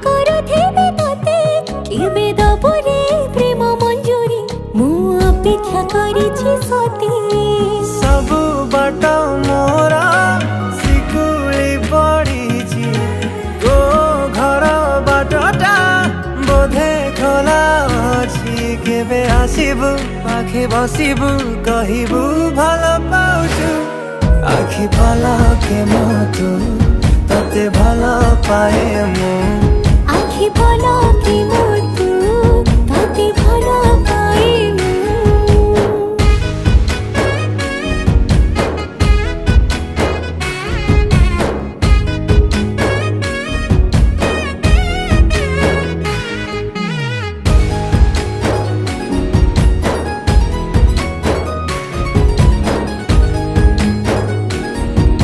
କରୁଥିବି ତତେ କେବେ ଦବୁରେ ପ୍ରେମ ମଞ୍ଜୁରୀ ମୁଁ ଅପେକ୍ଷା କରିଛି ସତେ ସବୁ ବାଟ ମୋର ଶିକୁଳି ପଡ଼ିଛି ତୋ ଘର ବାଟଟା ବୋଧେ ଖୋଲା ଅଛି କେବେ ଆସିବୁ ପାଖେ ବସିବୁ କହିବୁ ଭଲ ପାଉଛୁ आखि पलके मो तू तते भल पाए मु आखि पलके